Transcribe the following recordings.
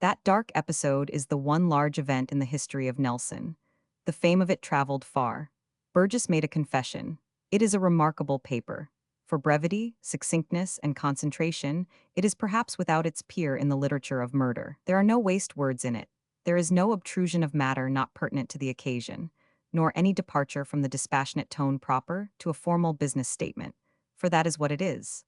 That dark episode is the one large event in the history of Nelson. The fame of it traveled far. Burgess made a confession. It is a remarkable paper. For brevity, succinctness, and concentration, it is perhaps without its peer in the literature of murder. There are no waste words in it. There is no obtrusion of matter not pertinent to the occasion, nor any departure from the dispassionate tone proper to a formal business statement, for that is what it is.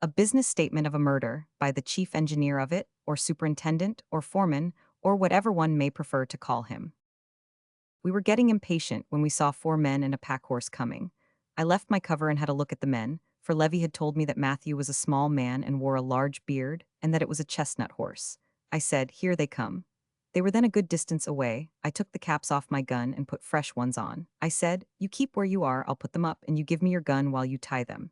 A business statement of a murder by the chief engineer of it, or superintendent, or foreman, or whatever one may prefer to call him. We were getting impatient when we saw four men and a pack horse coming. I left my cover and had a look at the men, for Levy had told me that Matthew was a small man and wore a large beard, and that it was a chestnut horse. I said, "Here they come." They were then a good distance away. I took the caps off my gun and put fresh ones on. I said, "You keep where you are, I'll put them up, and you give me your gun while you tie them."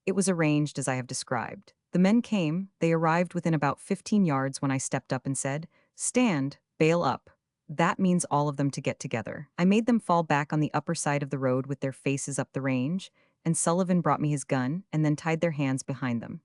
It was arranged as I have described. The men came, they arrived within about 15 yards when I stepped up and said, "Stand, bail up." That means all of them to get together. I made them fall back on the upper side of the road with their faces up the range, and Sullivan brought me his gun and then tied their hands behind them.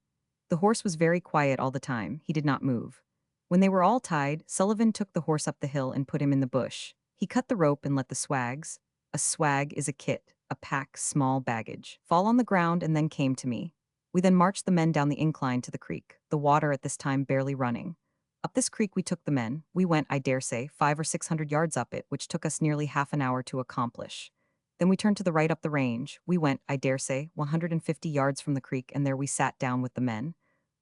The horse was very quiet all the time, he did not move. When they were all tied, Sullivan took the horse up the hill and put him in the bush. He cut the rope and let the swags, a swag is a kit, a pack, small baggage, fall on the ground and then came to me. We then marched the men down the incline to the creek, the water at this time barely running. Up this creek we took the men. We went, I dare say, 500 or 600 yards up it, which took us nearly half an hour to accomplish. Then we turned to the right up the range. We went, I dare say, 150 yards from the creek, and there we sat down with the men.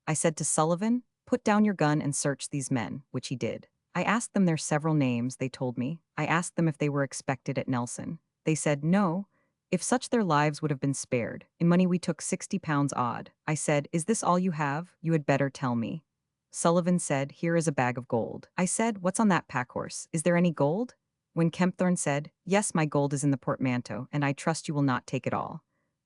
I said to Sullivan, "Put down your gun and search these men," which he did. I asked them their several names, they told me. I asked them if they were expected at Nelson. They said no. If such their lives would have been spared. In money we took 60 pounds odd. I said, "Is this all you have? You had better tell me." Sullivan said, "Here is a bag of gold." I said, "What's on that pack horse? Is there any gold?" When Kempthorne said, "Yes, my gold is in the portmanteau, and I trust you will not take it all."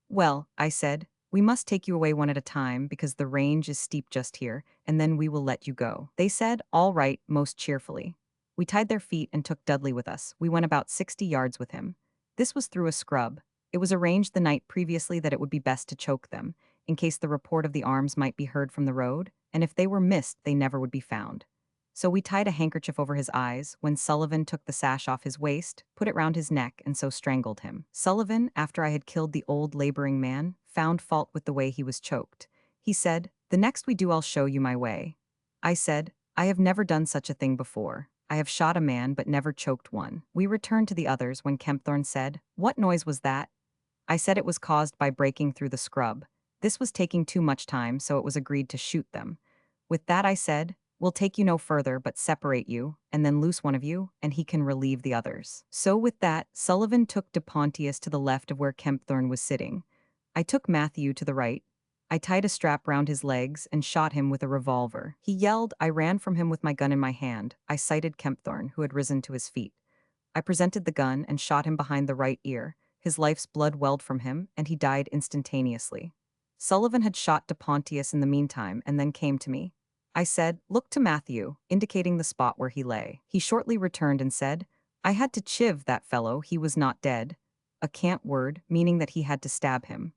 "Well," I said, "we must take you away one at a time because the range is steep just here, and then we will let you go." They said, "All right," most cheerfully. We tied their feet and took Dudley with us. We went about 60 yards with him. This was through a scrub. It was arranged the night previously that it would be best to choke them, in case the report of the arms might be heard from the road, and if they were missed, they never would be found. So we tied a handkerchief over his eyes, when Sullivan took the sash off his waist, put it round his neck, and so strangled him. Sullivan, after I had killed the old laboring man, found fault with the way he was choked. He said, "The next we do I'll show you my way." I said, "I have never done such a thing before. I have shot a man but never choked one." We returned to the others when Kempthorne said, "What noise was that?" I said it was caused by breaking through the scrub. This was taking too much time, so it was agreed to shoot them. With that I said, "We'll take you no further but separate you, and then loose one of you, and he can relieve the others." So with that, Sullivan took de Pontius to the left of where Kempthorne was sitting. I took Matthew to the right. I tied a strap round his legs and shot him with a revolver. He yelled, I ran from him with my gun in my hand. I sighted Kempthorne, who had risen to his feet. I presented the gun and shot him behind the right ear. His life's blood welled from him, and he died instantaneously. Sullivan had shot de Pontius in the meantime and then came to me. I said, "Look to Matthew," indicating the spot where he lay. He shortly returned and said, "I had to chiv that fellow, he was not dead." A cant word, meaning that he had to stab him.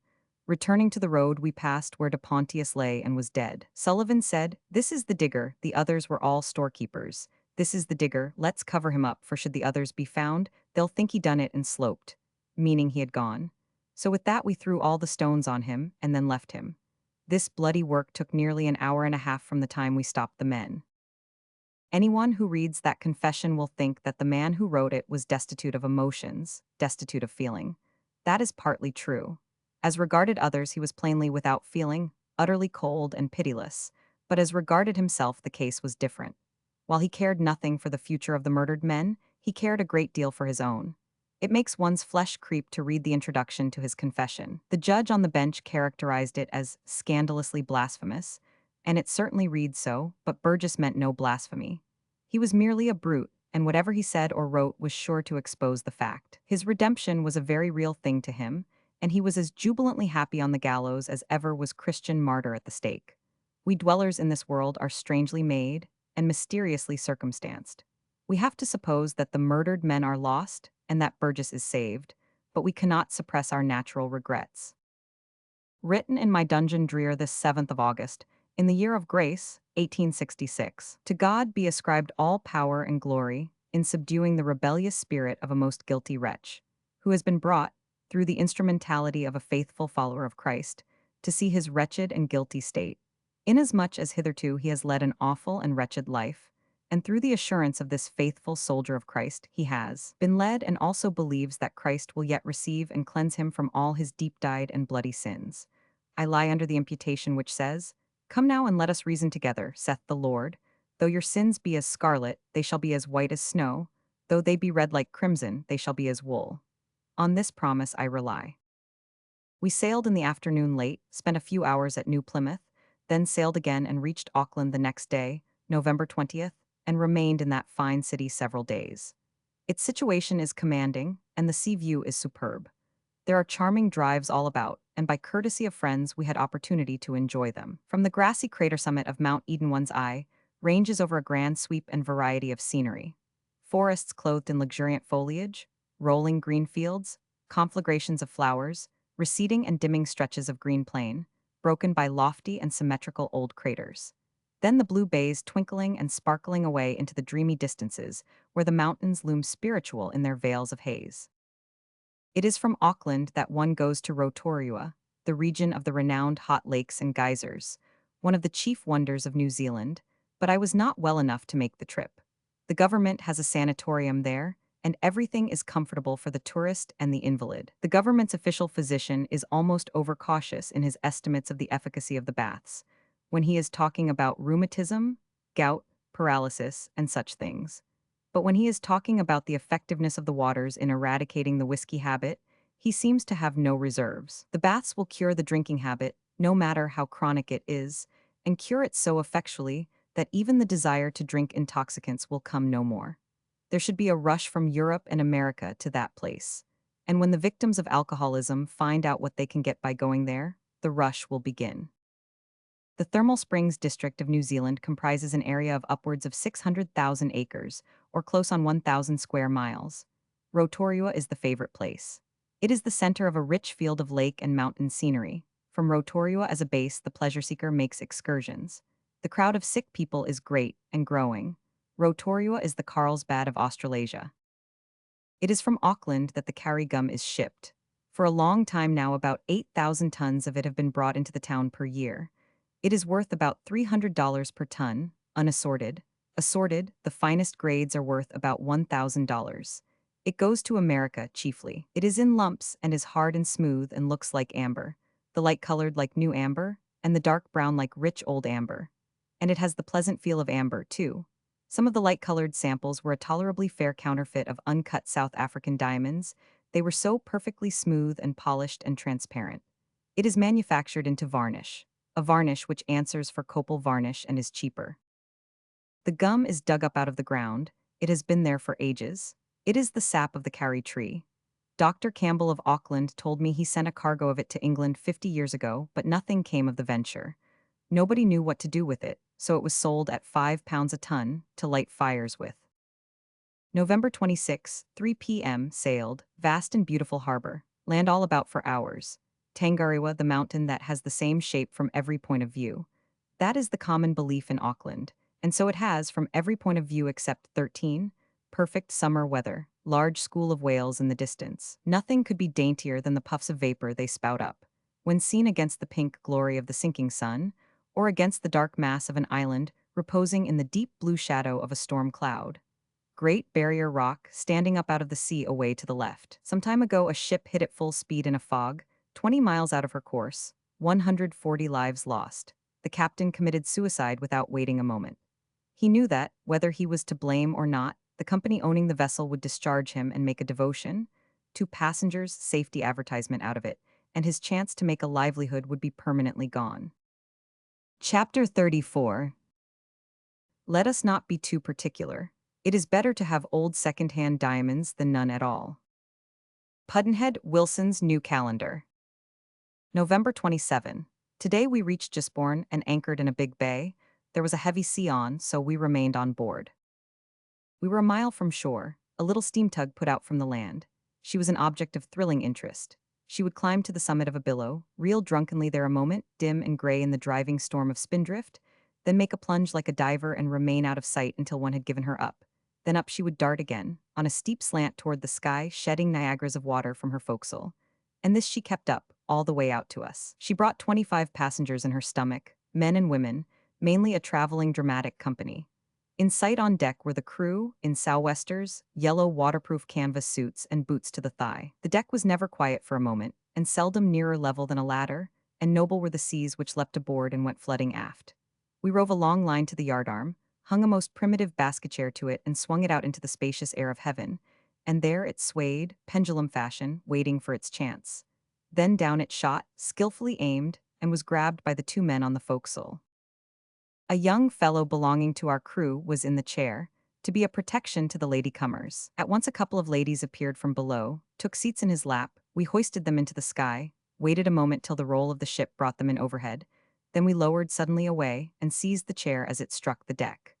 Returning to the road, we passed where de Pontius lay and was dead. Sullivan said, "This is the digger, the others were all storekeepers. This is the digger, let's cover him up, for should the others be found, they'll think he done it and sloped," meaning he had gone. So with that we threw all the stones on him and then left him. This bloody work took nearly an hour and a half from the time we stopped the men. Anyone who reads that confession will think that the man who wrote it was destitute of emotions, destitute of feeling. That is partly true. As regarded others, he was plainly without feeling, utterly cold and pitiless, but as regarded himself, the case was different. While he cared nothing for the future of the murdered men, he cared a great deal for his own. It makes one's flesh creep to read the introduction to his confession. The judge on the bench characterized it as scandalously blasphemous, and it certainly reads so, but Burgess meant no blasphemy. He was merely a brute, and whatever he said or wrote was sure to expose the fact. His redemption was a very real thing to him, and he was as jubilantly happy on the gallows as ever was Christian martyr at the stake. We dwellers in this world are strangely made and mysteriously circumstanced. We have to suppose that the murdered men are lost and that Burgess is saved, but we cannot suppress our natural regrets. Written in my dungeon drear this 7th of August, In the year of grace, 1866, to God be ascribed all power and glory in subduing the rebellious spirit of a most guilty wretch, who has been brought, through the instrumentality of a faithful follower of Christ, to see his wretched and guilty state, inasmuch as hitherto he has led an awful and wretched life, and through the assurance of this faithful soldier of Christ he has been led and also believes that Christ will yet receive and cleanse him from all his deep-dyed and bloody sins. I lie under the imputation which says, Come now and let us reason together, saith the Lord. Though your sins be as scarlet, they shall be as white as snow. Though they be red like crimson, they shall be as wool. On this promise I rely. We sailed in the afternoon late, spent a few hours at New Plymouth, then sailed again and reached Auckland the next day, November 20th, and remained in that fine city several days. Its situation is commanding, and the sea view is superb. There are charming drives all about, and by courtesy of friends we had opportunity to enjoy them. From the grassy crater summit of Mount Eden one's eye ranges over a grand sweep and variety of scenery. Forests clothed in luxuriant foliage, rolling green fields, conflagrations of flowers, receding and dimming stretches of green plain, broken by lofty and symmetrical old craters. Then the blue bays twinkling and sparkling away into the dreamy distances, where the mountains loom spiritual in their veils of haze. It is from Auckland that one goes to Rotorua, the region of the renowned hot lakes and geysers, one of the chief wonders of New Zealand, but I was not well enough to make the trip. The government has a sanatorium there, and everything is comfortable for the tourist and the invalid. The government's official physician is almost overcautious in his estimates of the efficacy of the baths, when he is talking about rheumatism, gout, paralysis, and such things. But when he is talking about the effectiveness of the waters in eradicating the whiskey habit, he seems to have no reserves. The baths will cure the drinking habit, no matter how chronic it is, and cure it so effectually that even the desire to drink intoxicants will come no more. There should be a rush from Europe and America to that place. And when the victims of alcoholism find out what they can get by going there, the rush will begin. The Thermal Springs district of New Zealand comprises an area of upwards of 600,000 acres, or close on 1,000 square miles. Rotorua is the favorite place. It is the center of a rich field of lake and mountain scenery. From Rotorua as a base, the pleasure seeker makes excursions. The crowd of sick people is great and growing. Rotorua is the Carlsbad of Australasia. It is from Auckland that the Carry gum is shipped. For a long time now, about 8,000 tons of it have been brought into the town per year. It is worth about $300 per ton, unassorted. Assorted, the finest grades are worth about $1,000. It goes to America, chiefly. It is in lumps and is hard and smooth and looks like amber, the light-colored like new amber, and the dark brown like rich old amber. And it has the pleasant feel of amber, too. Some of the light-colored samples were a tolerably fair counterfeit of uncut South African diamonds. They were so perfectly smooth and polished and transparent. It is manufactured into varnish, a varnish which answers for copal varnish and is cheaper. The gum is dug up out of the ground. It has been there for ages. It is the sap of the Carry tree. Dr. Campbell of Auckland told me he sent a cargo of it to England 50 years ago, but nothing came of the venture. Nobody knew what to do with it, so it was sold at £5 a ton to light fires with. November 26, 3 p.m. sailed, vast and beautiful harbor, land all about for hours. Tongariro, the mountain that has the same shape from every point of view. That is the common belief in Auckland, and so it has from every point of view except 13, perfect summer weather, large school of whales in the distance. Nothing could be daintier than the puffs of vapor they spout up, when seen against the pink glory of the sinking sun, or against the dark mass of an island reposing in the deep blue shadow of a storm cloud. Great Barrier Rock standing up out of the sea away to the left. Some time ago a ship hit at full speed in a fog, 20 miles out of her course, 140 lives lost. The captain committed suicide without waiting a moment. He knew that, whether he was to blame or not, the company owning the vessel would discharge him and make a devotion to passengers' safety advertisement out of it, and his chance to make a livelihood would be permanently gone. Chapter 34. Let us not be too particular. It is better to have old second-hand diamonds than none at all. Pudd'nhead Wilson's New Calendar. November 27. Today we reached Gisborne and anchored in a big bay. There was a heavy sea on, so we remained on board. We were a mile from shore. A little steam tug put out from the land. She was an object of thrilling interest. She would climb to the summit of a billow, reel drunkenly there a moment, dim and gray in the driving storm of spindrift, then make a plunge like a diver and remain out of sight until one had given her up. Then up she would dart again, on a steep slant toward the sky, shedding Niagaras of water from her forecastle. And this she kept up, all the way out to us. She brought 25 passengers in her stomach, men and women, mainly a traveling dramatic company. In sight on deck were the crew, in sou'westers, yellow waterproof canvas suits, and boots to the thigh. The deck was never quiet for a moment, and seldom nearer level than a ladder, and noble were the seas which leapt aboard and went flooding aft. We rove a long line to the yardarm, hung a most primitive basket chair to it, and swung it out into the spacious air of heaven, and there it swayed, pendulum fashion, waiting for its chance. Then down it shot, skillfully aimed, and was grabbed by the two men on the forecastle. A young fellow belonging to our crew was in the chair, to be a protection to the ladysomers. At once a couple of ladies appeared from below, took seats in his lap, we hoisted them into the sky, waited a moment till the roll of the ship brought them in overhead, then we lowered suddenly away and seized the chair as it struck the deck.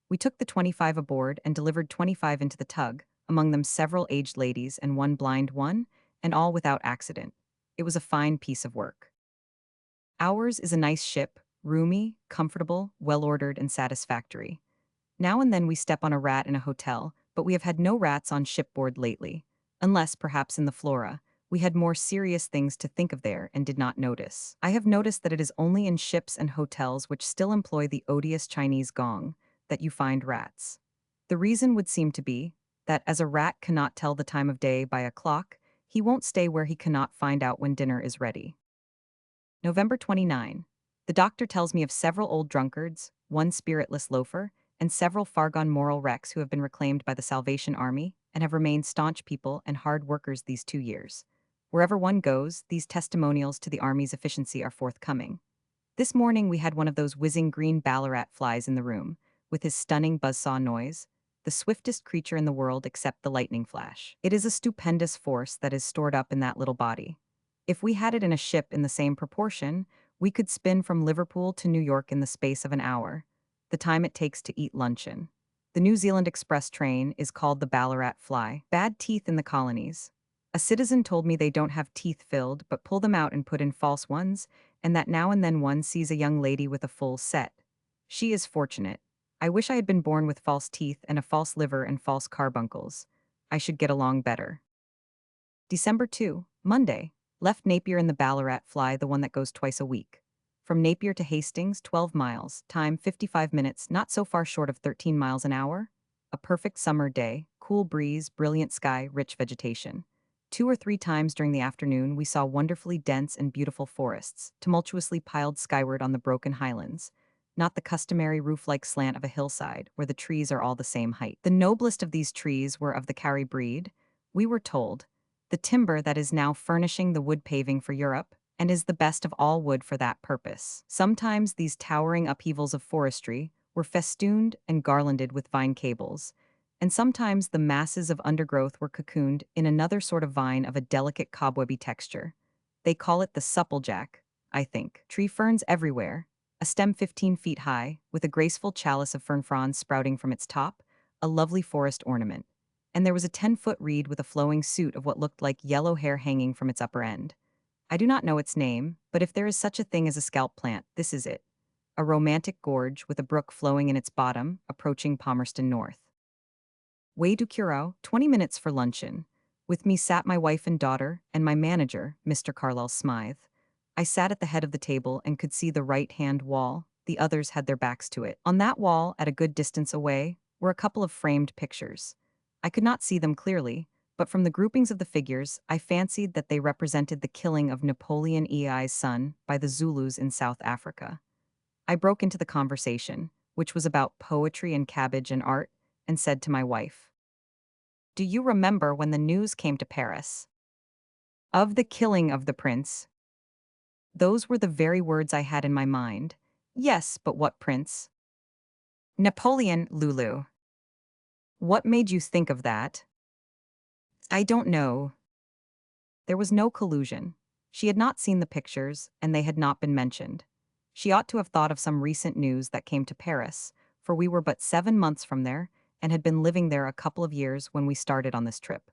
We took the 25 aboard and delivered 25 into the tug, among them several aged ladies and one blind one, and all without accident. It was a fine piece of work. Ours is a nice ship, roomy, comfortable, well-ordered, and satisfactory. Now and then we step on a rat in a hotel, but we have had no rats on shipboard lately, unless, perhaps in the Flora, we had more serious things to think of there and did not notice. I have noticed that it is only in ships and hotels which still employ the odious Chinese gong that you find rats. The reason would seem to be that as a rat cannot tell the time of day by a clock, he won't stay where he cannot find out when dinner is ready. November 29. The doctor tells me of several old drunkards, one spiritless loafer, and several far-gone moral wrecks who have been reclaimed by the Salvation Army and have remained staunch people and hard workers these 2 years. Wherever one goes, these testimonials to the Army's efficiency are forthcoming. This morning we had one of those whizzing green Ballarat flies in the room, with his stunning buzzsaw noise, the swiftest creature in the world except the lightning flash. It is a stupendous force that is stored up in that little body. If we had it in a ship in the same proportion, we could spin from Liverpool to New York in the space of an hour, the time it takes to eat luncheon. The New Zealand express train is called the Ballarat Fly. Bad teeth in the colonies. A citizen told me they don't have teeth filled but pull them out and put in false ones, and that now and then one sees a young lady with a full set. She is fortunate. I wish I had been born with false teeth and a false liver and false carbuncles. I should get along better. December 2, Monday. Left Napier in the Ballarat Fly, the one that goes twice a week. From Napier to Hastings, 12 miles, time 55 minutes, not so far short of 13 miles an hour. A perfect summer day, cool breeze, brilliant sky, rich vegetation. 2 or 3 times during the afternoon we saw wonderfully dense and beautiful forests, tumultuously piled skyward on the broken highlands, not the customary roof-like slant of a hillside, where the trees are all the same height. The noblest of these trees were of the Kari breed, we were told, the timber that is now furnishing the wood paving for Europe, and is the best of all wood for that purpose. Sometimes these towering upheavals of forestry were festooned and garlanded with vine cables, and sometimes the masses of undergrowth were cocooned in another sort of vine of a delicate cobwebby texture. They call it the supplejack, I think. Tree ferns everywhere, a stem 15 feet high, with a graceful chalice of fern fronds sprouting from its top, a lovely forest ornament. And there was a 10-foot reed with a flowing suit of what looked like yellow hair hanging from its upper end. I do not know its name, but if there is such a thing as a scalp plant, this is it. A romantic gorge with a brook flowing in its bottom, approaching Palmerston North. Way to Curacao, 20 minutes for luncheon. With me sat my wife and daughter, and my manager, Mr. Carlyle Smythe. I sat at the head of the table and could see the right-hand wall. The others had their backs to it. On that wall, at a good distance away, were a couple of framed pictures. I could not see them clearly, but from the groupings of the figures, I fancied that they represented the killing of Napoleon I's son by the Zulus in South Africa. I broke into the conversation, which was about poetry and cabbage and art, and said to my wife, "Do you remember when the news came to Paris of the killing of the prince?" Those were the very words I had in my mind. "Yes, but what prince?" "Napoleon, Lulu." "What made you think of that?" "I don't know." There was no collusion. She had not seen the pictures, and they had not been mentioned. She ought to have thought of some recent news that came to Paris, for we were but 7 months from there, and had been living there a couple of years when we started on this trip.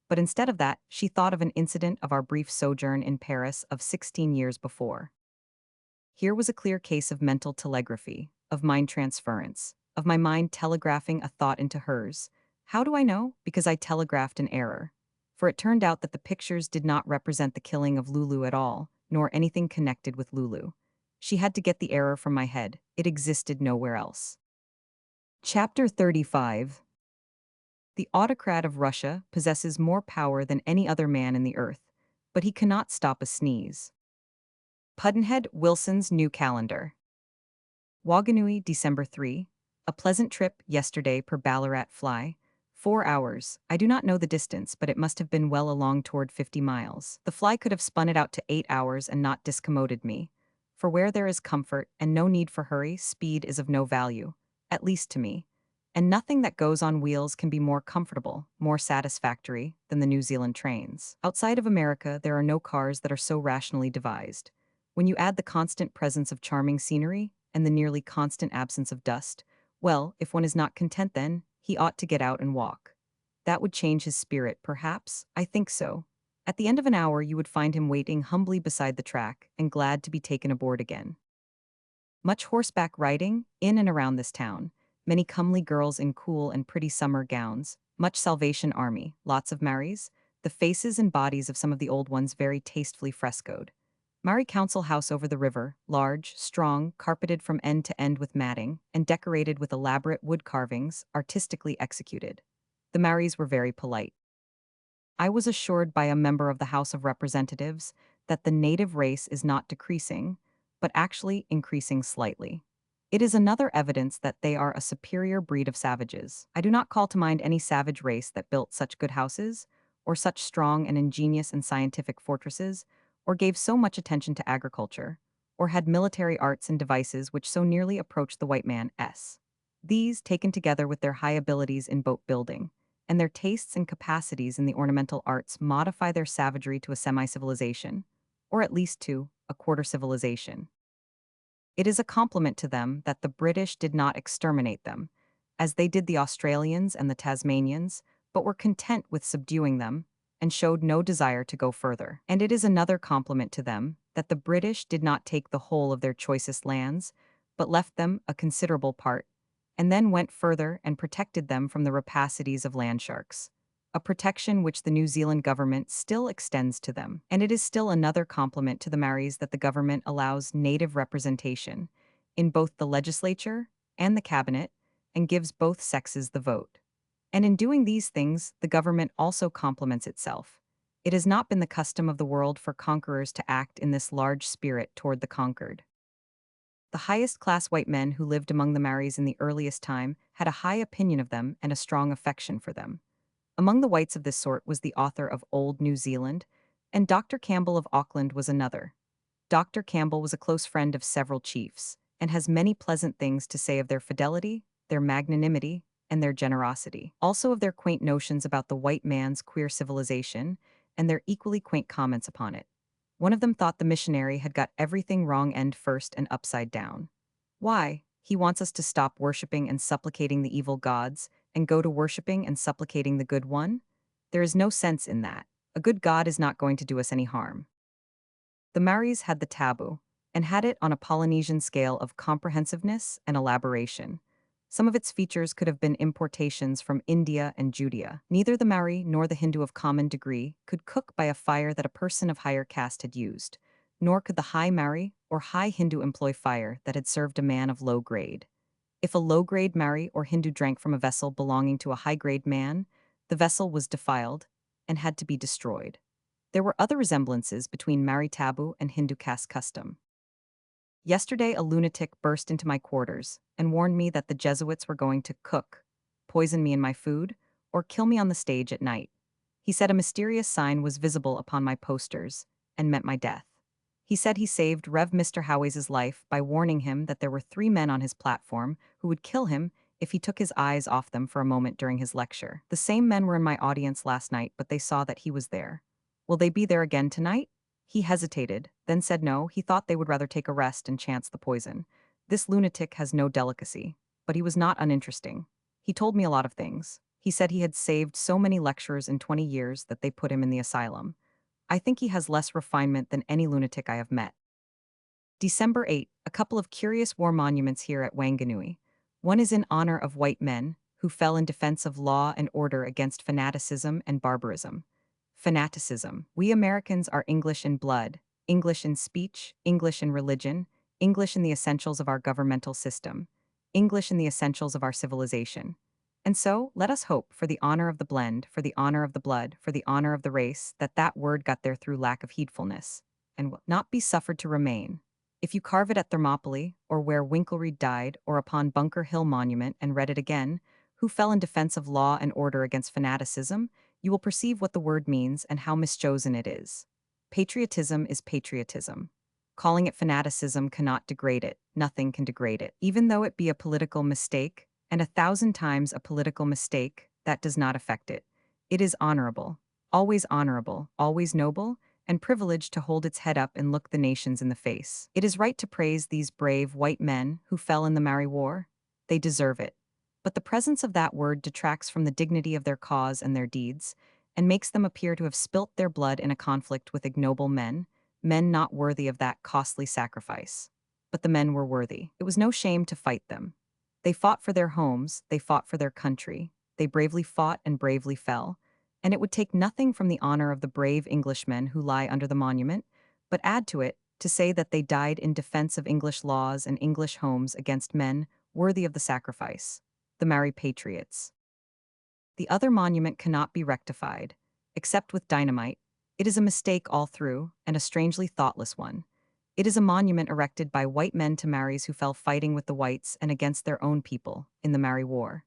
But instead of that, she thought of an incident of our brief sojourn in Paris of 16 years before. Here was a clear case of mental telegraphy, of mind transference, of my mind telegraphing a thought into hers. How do I know? Because I telegraphed an error. For it turned out that the pictures did not represent the killing of Lulu at all, nor anything connected with Lulu. She had to get the error from my head. It existed nowhere else. Chapter 35. The autocrat of Russia possesses more power than any other man in the earth, but he cannot stop a sneeze. Pudd'nhead Wilson's New Calendar. Wanganui, December 3. A pleasant trip yesterday per Ballarat fly. 4 hours. I do not know the distance, but it must have been well along toward 50 miles. The fly could have spun it out to 8 hours and not discommoded me. For where there is comfort and no need for hurry, speed is of no value, at least to me. And nothing that goes on wheels can be more comfortable, more satisfactory, than the New Zealand trains. Outside of America, there are no cars that are so rationally devised. When you add the constant presence of charming scenery and the nearly constant absence of dust, well, if one is not content then, he ought to get out and walk. That would change his spirit, perhaps. I think so. At the end of an hour you would find him waiting humbly beside the track and glad to be taken aboard again. Much horseback riding, in and around this town. Many comely girls in cool and pretty summer gowns. Much Salvation Army, lots of Maris. The faces and bodies of some of the old ones very tastefully frescoed. Mari Council House over the river, large, strong, carpeted from end to end with matting, and decorated with elaborate wood carvings, artistically executed. The Maris were very polite. I was assured by a member of the House of Representatives that the native race is not decreasing, but actually increasing slightly. It is another evidence that they are a superior breed of savages. I do not call to mind any savage race that built such good houses, or such strong and ingenious and scientific fortresses, or gave so much attention to agriculture, or had military arts and devices which so nearly approached the white man's. These, taken together with their high abilities in boat building, and their tastes and capacities in the ornamental arts modify their savagery to a semi-civilization, or at least to a quarter civilization. It is a compliment to them that the British did not exterminate them, as they did the Australians and the Tasmanians, but were content with subduing them, and showed no desire to go further. And it is another compliment to them that the British did not take the whole of their choicest lands, but left them a considerable part, and then went further and protected them from the rapacities of land sharks, a protection which the New Zealand government still extends to them. And it is still another compliment to the Maoris that the government allows native representation in both the legislature and the cabinet, and gives both sexes the vote. And in doing these things, the government also compliments itself. It has not been the custom of the world for conquerors to act in this large spirit toward the conquered. The highest class white men who lived among the Maoris in the earliest time had a high opinion of them and a strong affection for them. Among the whites of this sort was the author of Old New Zealand, and Dr. Campbell of Auckland was another. Dr. Campbell was a close friend of several chiefs, and has many pleasant things to say of their fidelity, their magnanimity, and their generosity. Also of their quaint notions about the white man's queer civilization, and their equally quaint comments upon it. One of them thought the missionary had got everything wrong end first and upside down. Why? He wants us to stop worshipping and supplicating the evil gods, and go to worshipping and supplicating the good one? There is no sense in that. A good God is not going to do us any harm. The Maoris had the taboo, and had it on a Polynesian scale of comprehensiveness and elaboration. Some of its features could have been importations from India and Judea. Neither the Maori nor the Hindu of common degree could cook by a fire that a person of higher caste had used, nor could the high Maori or high Hindu employ fire that had served a man of low grade. If a low-grade Maori or Hindu drank from a vessel belonging to a high-grade man, the vessel was defiled and had to be destroyed. There were other resemblances between Maori taboo and Hindu caste custom. Yesterday a lunatic burst into my quarters and warned me that the Jesuits were going to poison me in my food, or kill me on the stage at night. He said a mysterious sign was visible upon my posters, and meant my death. He said he saved Rev. Mr. Howes' life by warning him that there were 3 men on his platform who would kill him if he took his eyes off them for a moment during his lecture. The same men were in my audience last night, but they saw that he was there. Will they be there again tonight? He hesitated, then said no, he thought they would rather take a rest and chance the poison. This lunatic has no delicacy, but he was not uninteresting. He told me a lot of things. He said he had saved so many lecturers in 20 years that they put him in the asylum. I think he has less refinement than any lunatic I have met. December 8, a couple of curious war monuments here at Wanganui. One is in honor of white men who fell in defense of law and order against fanaticism and barbarism. Fanaticism. We Americans are English in blood, English in speech, English in religion, English in the essentials of our governmental system, English in the essentials of our civilization. And so, let us hope for the honor of the blend, for the honor of the blood, for the honor of the race, that that word got there through lack of heedfulness, and will not be suffered to remain. If you carve it at Thermopylae, or where Winklereed died, or upon Bunker Hill Monument and read it again, who fell in defense of law and order against fanaticism, you will perceive what the word means and how mischosen it is. Patriotism is patriotism. Calling it fanaticism cannot degrade it, nothing can degrade it. Even though it be a political mistake, and 1,000 times a political mistake, that does not affect it. It is honorable, always noble, and privileged to hold its head up and look the nations in the face. It is right to praise these brave white men who fell in the Malay War. They deserve it. But the presence of that word detracts from the dignity of their cause and their deeds, and makes them appear to have spilt their blood in a conflict with ignoble men, men not worthy of that costly sacrifice. But the men were worthy. It was no shame to fight them. They fought for their homes, they fought for their country, they bravely fought and bravely fell, and it would take nothing from the honor of the brave Englishmen who lie under the monument, but add to it to say that they died in defense of English laws and English homes against men worthy of the sacrifice, the Malay patriots. The other monument cannot be rectified, except with dynamite. It is a mistake all through, and a strangely thoughtless one. It is a monument erected by white men to Malays who fell fighting with the whites and against their own people in the Malay War.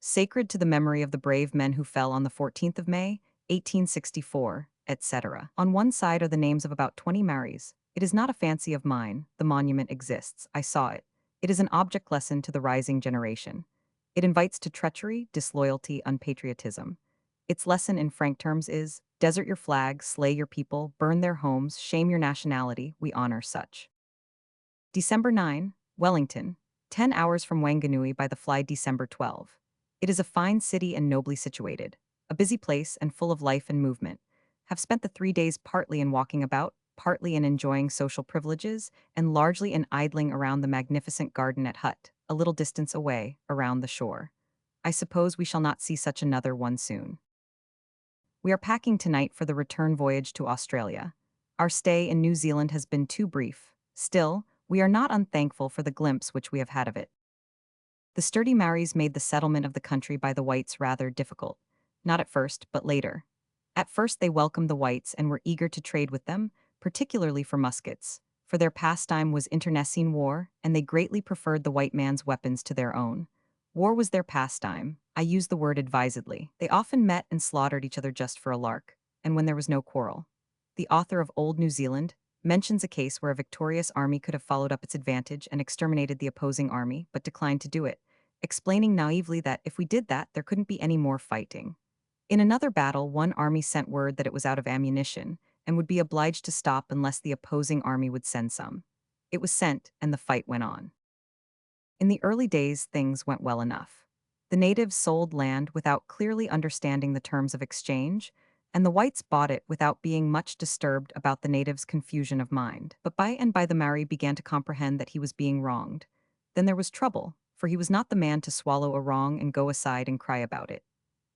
Sacred to the memory of the brave men who fell on the 14th of May, 1864, etc. On one side are the names of about 20 Malays. It is not a fancy of mine, the monument exists, I saw it. It is an object lesson to the rising generation. It invites to treachery, disloyalty, unpatriotism. Its lesson in frank terms is, desert your flag, slay your people, burn their homes, shame your nationality, we honor such. December 9, Wellington, 10 hours from Wanganui by the fly December 12. It is a fine city and nobly situated, a busy place and full of life and movement. Have spent the 3 days partly in walking about, partly in enjoying social privileges, and largely in idling around the magnificent garden at Hut, a little distance away, around the shore. I suppose we shall not see such another one soon. We are packing tonight for the return voyage to Australia. Our stay in New Zealand has been too brief. Still, we are not unthankful for the glimpse which we have had of it. The sturdy Maoris made the settlement of the country by the whites rather difficult. Not at first, but later. At first they welcomed the whites and were eager to trade with them, particularly for muskets, for their pastime was internecine war, and they greatly preferred the white man's weapons to their own. War was their pastime. I use the word advisedly. They often met and slaughtered each other just for a lark, and when there was no quarrel. The author of Old New Zealand mentions a case where a victorious army could have followed up its advantage and exterminated the opposing army, but declined to do it, explaining naively that if we did that, there couldn't be any more fighting. In another battle, one army sent word that it was out of ammunition and would be obliged to stop unless the opposing army would send some. It was sent, and the fight went on. In the early days, things went well enough. The natives sold land without clearly understanding the terms of exchange, and the whites bought it without being much disturbed about the natives' confusion of mind. But by and by the Maori began to comprehend that he was being wronged. Then there was trouble, for he was not the man to swallow a wrong and go aside and cry about it.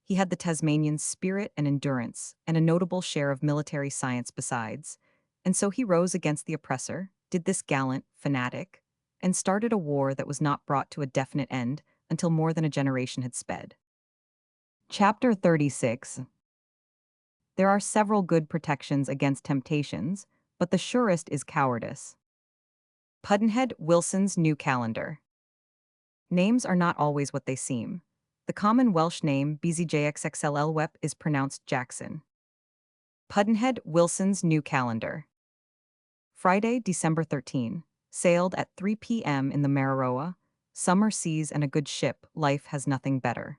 He had the Tasmanian's spirit and endurance, and a notable share of military science besides, and so he rose against the oppressor, did this gallant, fanatic, and started a war that was not brought to a definite end until more than a generation had sped. Chapter 36. There are several good protections against temptations, but the surest is cowardice. Pudd'nhead Wilson's New Calendar. Names are not always what they seem. The common Welsh name BZJXXLLWEP is pronounced Jackson. Pudd'nhead Wilson's New Calendar. Friday, December 13. Sailed at 3 p.m. in the Mararoa. Summer seas and a good ship, life has nothing better.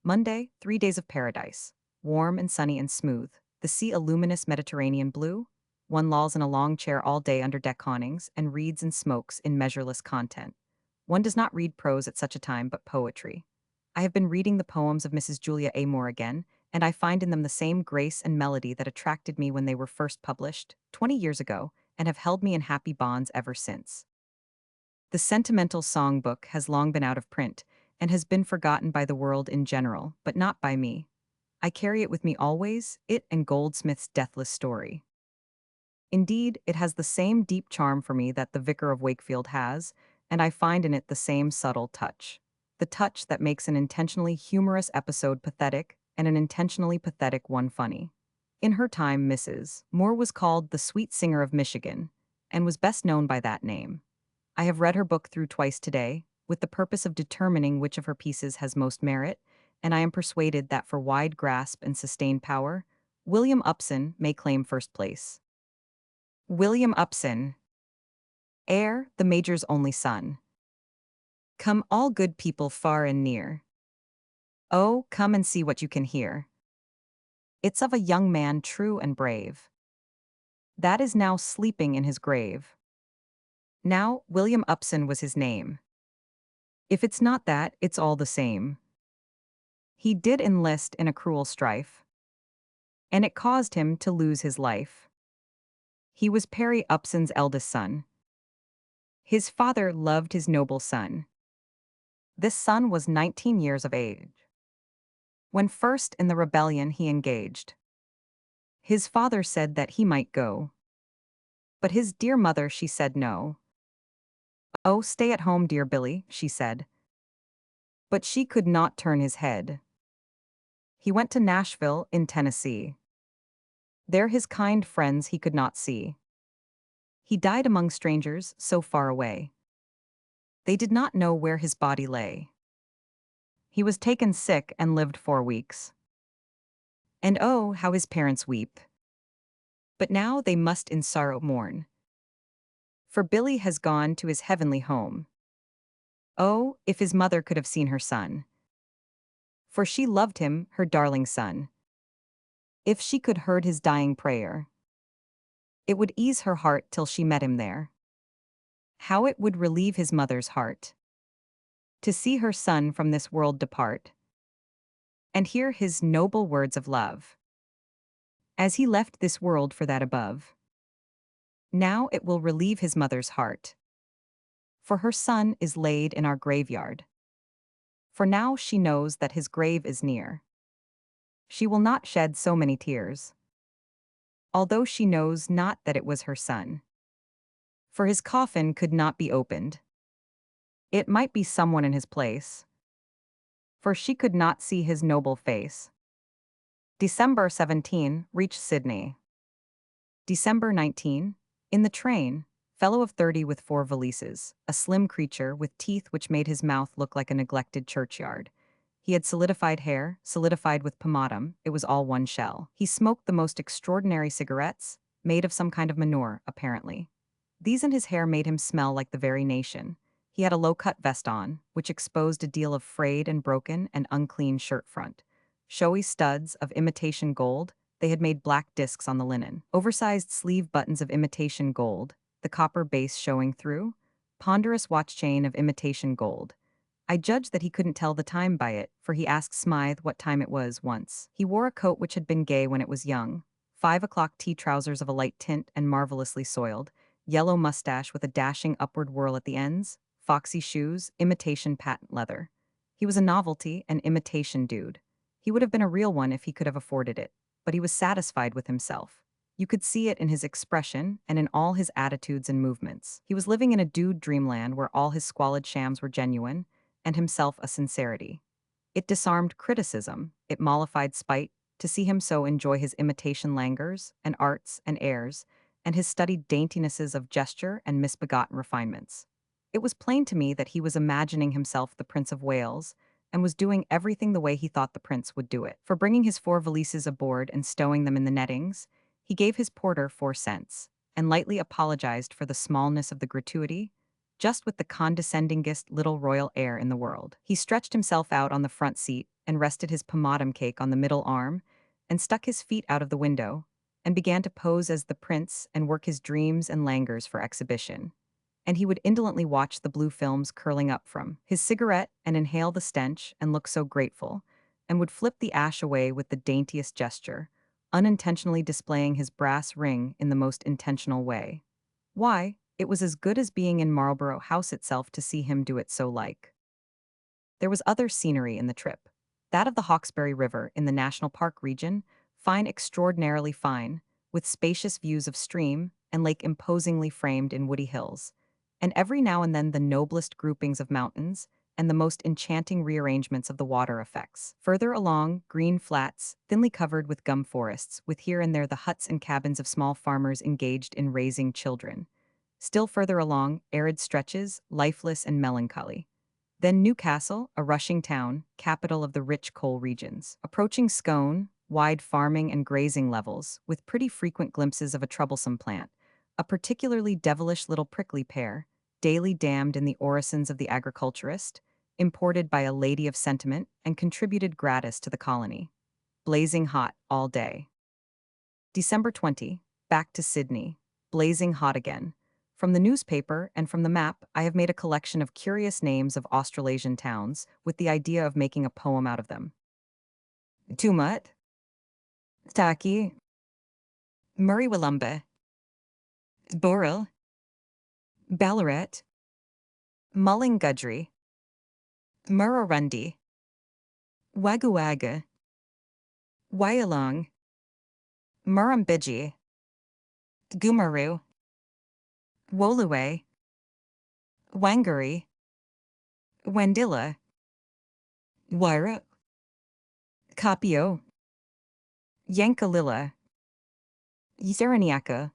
Monday, 3 days of paradise. Warm and sunny and smooth. The sea a luminous Mediterranean blue. One lolls in a long chair all day under deck awnings and reads and smokes in measureless content. One does not read prose at such a time but poetry. I have been reading the poems of Mrs. Julia A. Moore again, and I find in them the same grace and melody that attracted me when they were first published, 20 years ago, and have held me in happy bonds ever since. The sentimental songbook has long been out of print, and has been forgotten by the world in general, but not by me. I carry it with me always, it and Goldsmith's deathless story. Indeed, it has the same deep charm for me that The Vicar of Wakefield has, and I find in it the same subtle touch. The touch that makes an intentionally humorous episode pathetic and an intentionally pathetic one funny. In her time, Mrs. Moore was called the Sweet Singer of Michigan, and was best known by that name. I have read her book through twice today, with the purpose of determining which of her pieces has most merit, and I am persuaded that for wide grasp and sustained power, William Upson may claim first place. William Upson, heir, the Major's only son. Come all good people far and near. Oh, come and see what you can hear. It's of a young man true and brave, that is now sleeping in his grave. Now, William Upson was his name. If it's not that, it's all the same. He did enlist in a cruel strife, and it caused him to lose his life. He was Perry Upson's eldest son. His father loved his noble son. This son was 19 years of age when first in the rebellion he engaged. His father said that he might go, but his dear mother, she said no. Oh, stay at home, dear Billy, she said. But she could not turn his head. He went to Nashville, in Tennessee. There his kind friends he could not see. He died among strangers, so far away. They did not know where his body lay. He was taken sick and lived 4 weeks. And oh, how his parents weep. But now they must in sorrow mourn. For Billy has gone to his heavenly home. Oh, if his mother could have seen her son. For she loved him, her darling son. If she could heard his dying prayer, it would ease her heart till she met him there. How it would relieve his mother's heart to see her son from this world depart, and hear his noble words of love, as he left this world for that above. Now it will relieve his mother's heart, for her son is laid in our graveyard. For now she knows that his grave is near. She will not shed so many tears, although she knows not that it was her son. For his coffin could not be opened. It might be someone in his place, for she could not see his noble face. December 17, reached Sydney. December 19, in the train, fellow of 30 with 4 valises, a slim creature with teeth which made his mouth look like a neglected churchyard. He had solidified hair, solidified with pomatum, it was all one shell. He smoked the most extraordinary cigarettes, made of some kind of manure, apparently. These and his hair made him smell like the very nation. He had a low-cut vest on, which exposed a deal of frayed and broken and unclean shirt front. Showy studs of imitation gold, they had made black discs on the linen. Oversized sleeve buttons of imitation gold, the copper base showing through. Ponderous watch chain of imitation gold. I judged that he couldn't tell the time by it, for he asked Smythe what time it was once. He wore a coat which had been gay when it was young, 5 o'clock tea trousers of a light tint and marvelously soiled, yellow mustache with a dashing upward whirl at the ends, foxy shoes, imitation patent leather. He was a novelty, an imitation dude. He would have been a real one if he could have afforded it, but he was satisfied with himself. You could see it in his expression and in all his attitudes and movements. He was living in a dude dreamland where all his squalid shams were genuine, and himself a sincerity. It disarmed criticism, it mollified spite, to see him so enjoy his imitation languors, and arts, and airs, and his studied daintinesses of gesture and misbegotten refinements. It was plain to me that he was imagining himself the Prince of Wales, and was doing everything the way he thought the prince would do it. For bringing his 4 valises aboard and stowing them in the nettings, he gave his porter 4 cents, and lightly apologized for the smallness of the gratuity, just with the condescendingest little royal air in the world. He stretched himself out on the front seat and rested his pomatum cake on the middle arm, and stuck his feet out of the window, and began to pose as the prince and work his dreams and languors for exhibition. and he would indolently watch the blue films curling up from his cigarette and inhale the stench and look so grateful, and would flip the ash away with the daintiest gesture, unintentionally displaying his brass ring in the most intentional way. Why, it was as good as being in Marlborough House itself to see him do it so like. There was other scenery in the trip. That of the Hawkesbury River in the National Park region, fine extraordinarily fine, with spacious views of stream and lake imposingly framed in woody hills, and every now and then the noblest groupings of mountains and the most enchanting rearrangements of the water effects. Further along, green flats, thinly covered with gum forests, with here and there the huts and cabins of small farmers engaged in raising children. Still further along, arid stretches, lifeless and melancholy. Then Newcastle, a rushing town, capital of the rich coal regions. Approaching Scone, wide farming and grazing levels, with pretty frequent glimpses of a troublesome plant, a particularly devilish little prickly pear, daily damned in the orisons of the agriculturist, imported by a lady of sentiment and contributed gratis to the colony. Blazing hot all day. December 20, back to Sydney. Blazing hot again. From the newspaper and from the map, I have made a collection of curious names of Australasian towns with the idea of making a poem out of them. Tumut, Taki, Murray-Wallumbah, Burrell, Ballarat, Mullingadri, Murrurundi, Wagga, Wyalong, Murrumbidgee, Gumaru, Woluwe, Wangari, Wendilla, Waira, Capio, Yankalilla, Sereniaka,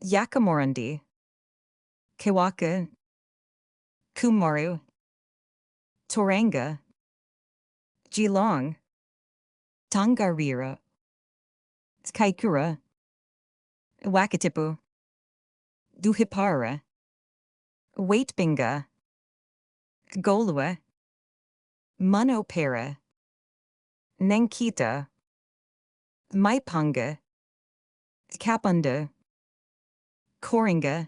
Yakamorundi, Kewaka, Kumaru, Toranga, Geelong, Tongariro, Kaikoura, Wakatipu, Duhipara, Waitbinga, Golua, Munopera, Nankita, Maipunga, Kapunda, Koringa,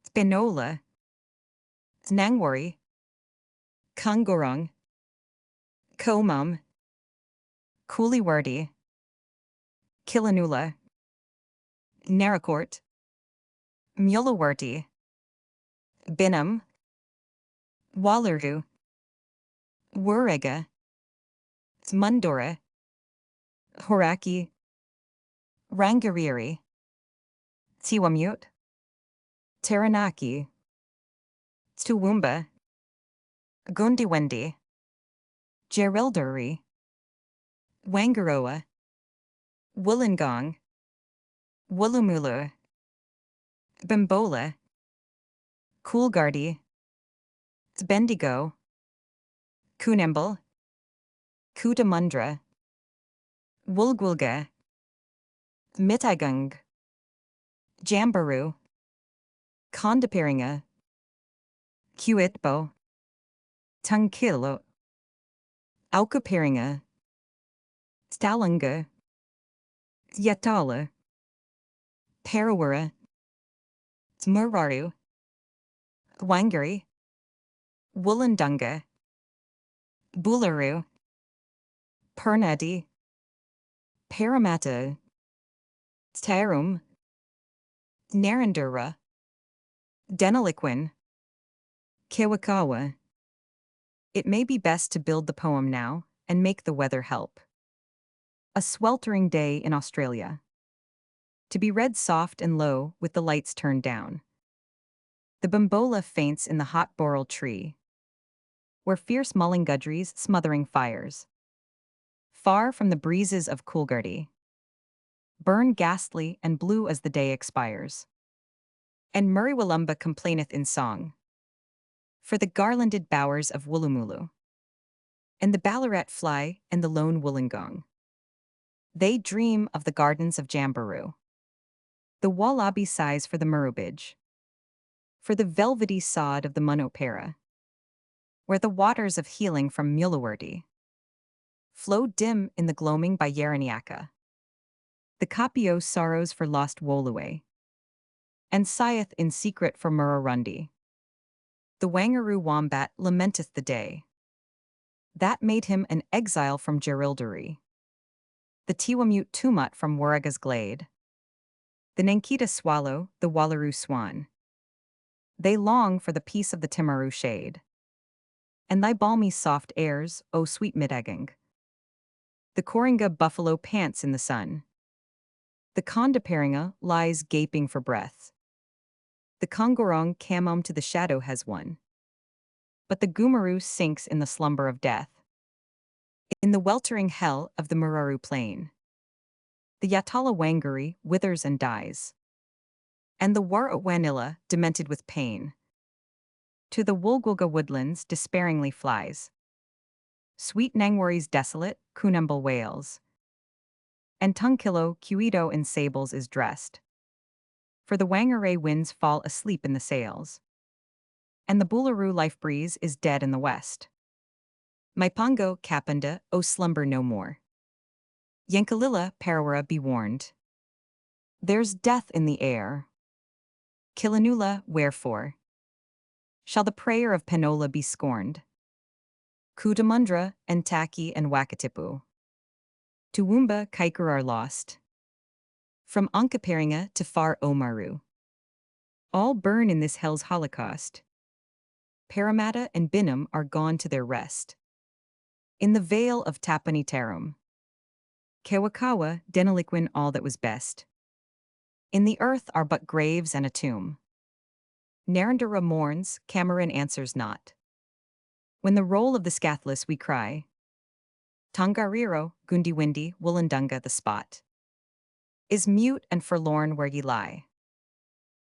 Spinola, Nangwari, Kungurung, Komum, Cooleywardy, Killanula, Naracoorte, Mulawarty, Binham, Wallaroo, Warrega, Mundora, Horaki, Rangariri, Tiwamut, Taranaki, Toowoomba, Gundiwendi, Geralduri, Wangaroa, Wollongong, Woolloomoola, Bimbola, Coolgardie, Bendigo, Coonamble, Cootamundra, Woolgoolga, Mitagung, Jamberoo, Condapiringa, Cuitbo, Tungkilo, Aukapiringa, Stalunga, Yatala, Parawara, Muraru, Wangari, Wollondunga, Boolaroo, Pernadi, Parramatta, Tarum, Narrandera, Deniliquin, Kewakawa. It may be best to build the poem now and make the weather help. A sweltering day in Australia. To be read soft and low with the lights turned down. The bimbola faints in the hot boral tree, where fierce mullingadries smothering fires. Far from the breezes of Coolgardie, burn ghastly and blue as the day expires. And Murray-Wallumbah complaineth in song, for the garlanded bowers of Woolloomoola, and the Ballarat fly and the lone Wollongong. They dream of the gardens of Jamberoo. The wallaby sighs for the Murrumbidgee, for the velvety sod of the Munopera, where the waters of healing from Mulawardy flow dim in the gloaming by Yaraniaka. The Capio sorrows for lost Woluwe, and sigheth in secret for Murrurundi. The Wangaroo wombat lamenteth the day that made him an exile from Jerilderie. The Tiwamute tumut from Waraga's glade. The Nankita swallow, the Wallaroo swan. They long for the peace of the Timaru shade. And thy balmy soft airs, O sweet Midegang. The Coringa buffalo pants in the sun. The Kondaparinga lies gaping for breath. The Kongorong camom to the shadow has won. But the Gumaru sinks in the slumber of death. In the weltering hell of the Muraru plain. The Yatala Wangari withers and dies. And the Warrawanilla, demented with pain, to the Woolgulga woodlands despairingly flies. Sweet Nangwari's desolate, Kunembal wails. And Tungkillo, Cuido in sables is dressed. For the Wangaray winds fall asleep in the sails. And the Boolaroo life breeze is dead in the west. Maipongo, Kapanda, O slumber no more. Yankalilla, Parawara, be warned. There's death in the air. Killanula, wherefore? Shall the prayer of Penola be scorned? Kudamundra, Entaki, and Wakatipu. Toowoomba, Kaikur are lost. From Onkaparinga to far Omaru. All burn in this hell's holocaust. Parramatta and Binham are gone to their rest. In the vale of Tapanitarum. Kewakawa, Denaliquin all that was best. In the earth are but graves and a tomb. Narendra mourns, Cameron answers not. When the roll of the scathless we cry. Tongariro, Gundiwindi, Wollondunga the spot. Is mute and forlorn where ye lie.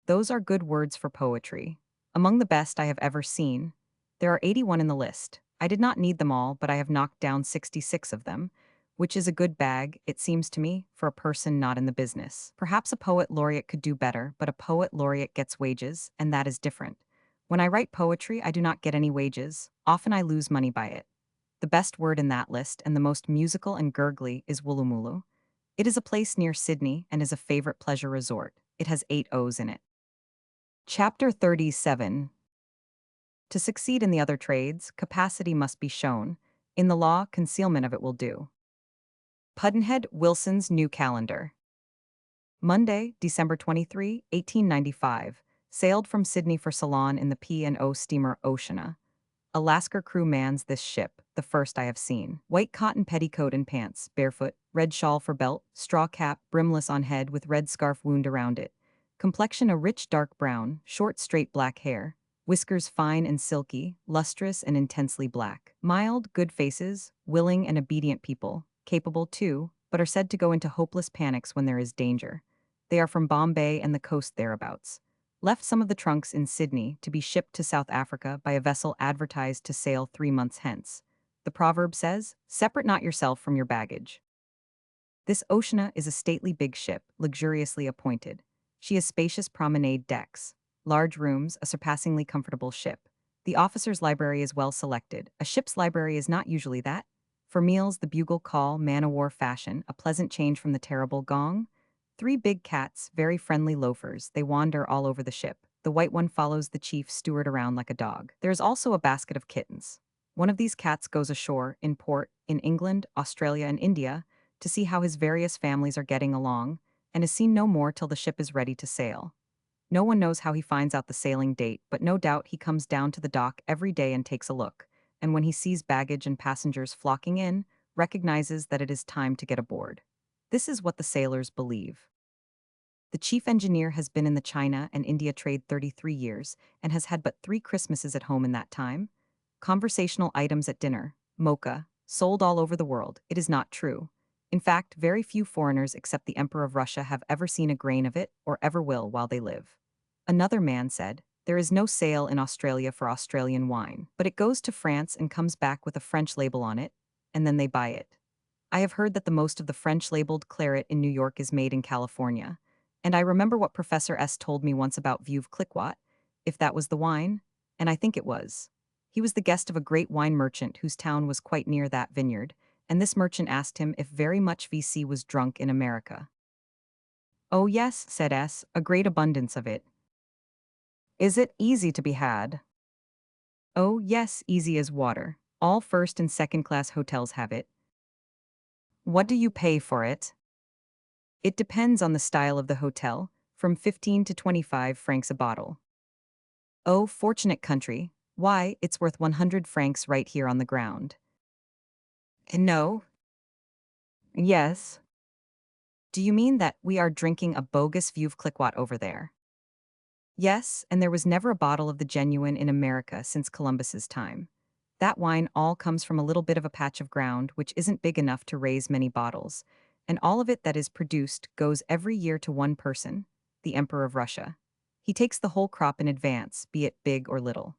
Those are good words for poetry. Among the best I have ever seen. There are 81 in the list. I did not need them all, but I have knocked down 66 of them, which is a good bag, it seems to me, for a person not in the business. Perhaps a poet laureate could do better, but a poet laureate gets wages, and that is different. When I write poetry, I do not get any wages. Often I lose money by it. The best word in that list, and the most musical and gurgly, is Woolloomulu. It is a place near Sydney and is a favorite pleasure resort. It has 8 O's in it. Chapter 37. To succeed in the other trades, capacity must be shown. In the law, concealment of it will do. Pudd'nhead Wilson's New Calendar. Monday, December 23, 1895. Sailed from Sydney for Ceylon in the P&O steamer Oceana. A Lascar crew mans this ship, the first I have seen. White cotton petticoat and pants, barefoot, red shawl for belt, straw cap, brimless on head with red scarf wound around it. Complexion a rich dark brown, short straight black hair. Whiskers fine and silky, lustrous and intensely black. Mild, good faces, willing and obedient people, capable too, but are said to go into hopeless panics when there is danger. They are from Bombay and the coast thereabouts. Left some of the trunks in Sydney to be shipped to South Africa by a vessel advertised to sail 3 months hence. The proverb says, "Separate not yourself from your baggage." This Oceana is a stately big ship, luxuriously appointed. She has spacious promenade decks, large rooms, a surpassingly comfortable ship. The officer's library is well selected. A ship's library is not usually that. For meals, the bugle call, man-o'-war fashion, a pleasant change from the terrible gong. 3 big cats, very friendly loafers, they wander all over the ship. The white one follows the chief steward around like a dog. There is also a basket of kittens. One of these cats goes ashore, in port, in England, Australia, and India, to see how his various families are getting along, and is seen no more till the ship is ready to sail. No one knows how he finds out the sailing date, but no doubt he comes down to the dock every day and takes a look, and when he sees baggage and passengers flocking in, recognizes that it is time to get aboard. This is what the sailors believe. The chief engineer has been in the China and India trade 33 years and has had but 3 Christmases at home in that time. Conversational items at dinner, mocha, sold all over the world. It is not true. In fact, very few foreigners except the Emperor of Russia have ever seen a grain of it or ever will while they live. Another man said, "There is no sale in Australia for Australian wine, but it goes to France and comes back with a French label on it, and then they buy it." I have heard that the most of the French-labeled claret in New York is made in California, and I remember what Professor S. told me once about Veuve Clicquot, if that was the wine, and I think it was. He was the guest of a great wine merchant whose town was quite near that vineyard, and this merchant asked him if very much VC was drunk in America. "Oh yes," said S., "a great abundance of it. Is it easy to be had? Oh, yes, easy as water. All first and second class hotels have it. What do you pay for it? It depends on the style of the hotel, from 15 to 25 francs a bottle. Oh, fortunate country. Why, it's worth 100 francs right here on the ground. No. Yes. Do you mean that we are drinking a bogus Veuve Clicquot over there? Yes, and there was never a bottle of the genuine in America since Columbus's time. That wine all comes from a little bit of a patch of ground which isn't big enough to raise many bottles, and all of it that is produced goes every year to one person, the Emperor of Russia. He takes the whole crop in advance, be it big or little.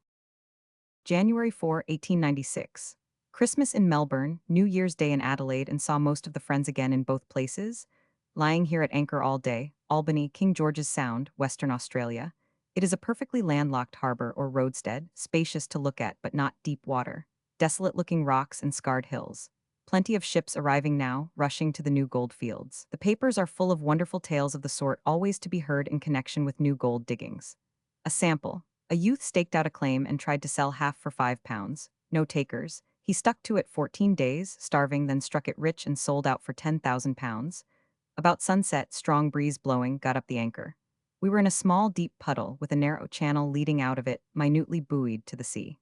January 4, 1896. Christmas in Melbourne, New Year's Day in Adelaide, and saw most of the friends again in both places. Lying here at anchor all day, Albany, King George's Sound, Western Australia. It is a perfectly landlocked harbor or roadstead, spacious to look at but not deep water. Desolate-looking rocks and scarred hills. Plenty of ships arriving now, rushing to the new gold fields. The papers are full of wonderful tales of the sort always to be heard in connection with new gold diggings. A sample. A youth staked out a claim and tried to sell half for £5. No takers. He stuck to it 14 days, starving, then struck it rich and sold out for £10,000. About sunset, strong breeze blowing, got up the anchor. We were in a small, deep puddle with a narrow channel leading out of it, minutely buoyed to the sea.